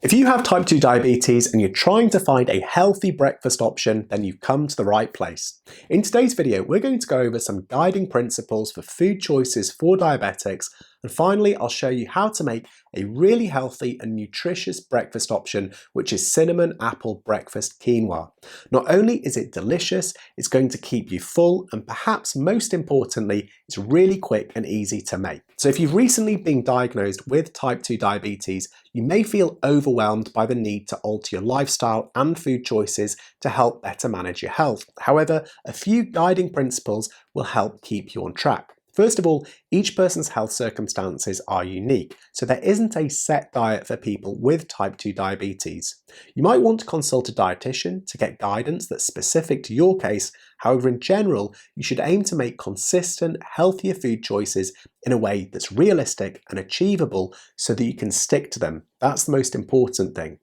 If you have type 2 diabetes and you're trying to find a healthy breakfast option, then you've come to the right place. In today's video, we're going to go over some guiding principles for food choices for diabetics, and finally, I'll show you how to make a really healthy and nutritious breakfast option, which is cinnamon apple breakfast quinoa. Not only is it delicious, it's going to keep you full, and perhaps most importantly, it's really quick and easy to make. So if you've recently been diagnosed with type 2 diabetes, you may feel overwhelmed by the need to alter your lifestyle and food choices to help better manage your health. However, a few guiding principles will help keep you on track. First of all, each person's health circumstances are unique, so there isn't a set diet for people with type 2 diabetes. You might want to consult a dietitian to get guidance that's specific to your case. However, in general, you should aim to make consistent, healthier food choices in a way that's realistic and achievable so that you can stick to them. That's the most important thing.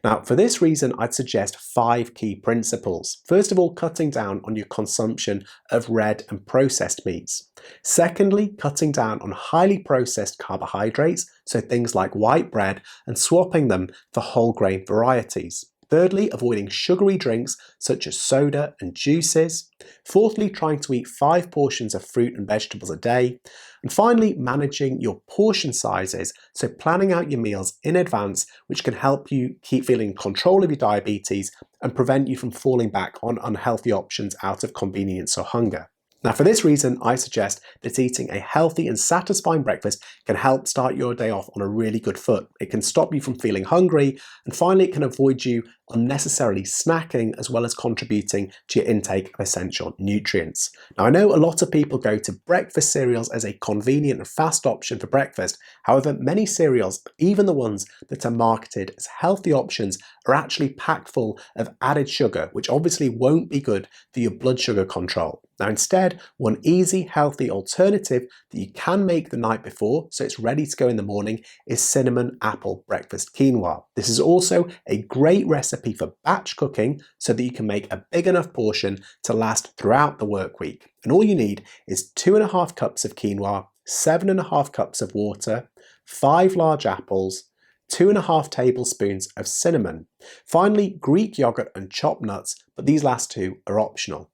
Now, for this reason, I'd suggest 5 key principles. First of all, cutting down on your consumption of red and processed meats. Secondly, cutting down on highly processed carbohydrates, so things like white bread, and swapping them for whole grain varieties. Thirdly, avoiding sugary drinks such as soda and juices. Fourthly, trying to eat 5 portions of fruit and vegetables a day. And finally, managing your portion sizes, so planning out your meals in advance, which can help you keep feeling in control of your diabetes and prevent you from falling back on unhealthy options out of convenience or hunger. Now, for this reason, I suggest that eating a healthy and satisfying breakfast can help start your day off on a really good foot. It can stop you from feeling hungry, and finally, it can avoid you unnecessarily snacking, as well as contributing to your intake of essential nutrients. Now, I know a lot of people go to breakfast cereals as a convenient and fast option for breakfast. However, many cereals, even the ones that are marketed as healthy options, are actually packed full of added sugar, which obviously won't be good for your blood sugar control. Now, instead, one easy, healthy alternative that you can make the night before, so it's ready to go in the morning, is cinnamon apple breakfast quinoa. This is also a great recipe for batch cooking, so that you can make a big enough portion to last throughout the work week. And all you need is 2.5 cups of quinoa, 7.5 cups of water, 5 large apples, 2.5 tablespoons of cinnamon. Finally, Greek yogurt and chopped nuts, but these last 2 are optional.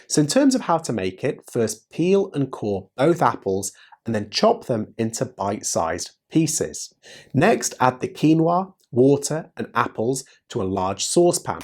So in terms of how to make it, first peel and core both apples and then chop them into bite-sized pieces. Next, add the quinoa, water and apples to a large saucepan.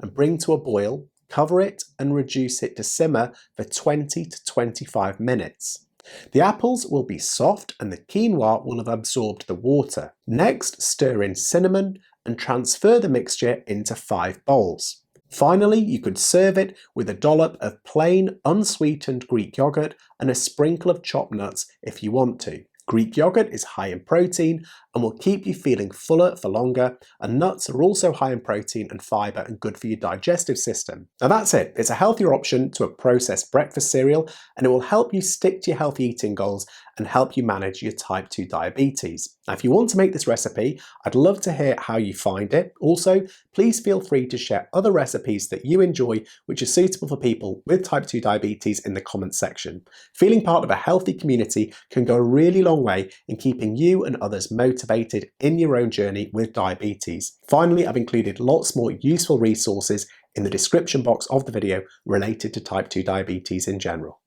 And bring to a boil, cover it and reduce it to simmer for 20 to 25 minutes. The apples will be soft and the quinoa will have absorbed the water. Next, stir in cinnamon and transfer the mixture into 5 bowls. Finally, you could serve it with a dollop of plain, unsweetened Greek yogurt and a sprinkle of chopped nuts if you want to. Greek yogurt is high in protein and will keep you feeling fuller for longer, and nuts are also high in protein and fibre and good for your digestive system. Now that's it. It's a healthier option to a processed breakfast cereal, and it will help you stick to your healthy eating goals and help you manage your type 2 diabetes. Now, if you want to make this recipe, I'd love to hear how you find it. Also, please feel free to share other recipes that you enjoy which are suitable for people with type 2 diabetes in the comments section. Feeling part of a healthy community can go a really long way in keeping you and others motivated in your own journey with diabetes. Finally, I've included lots more useful resources in the description box of the video related to type 2 diabetes in general.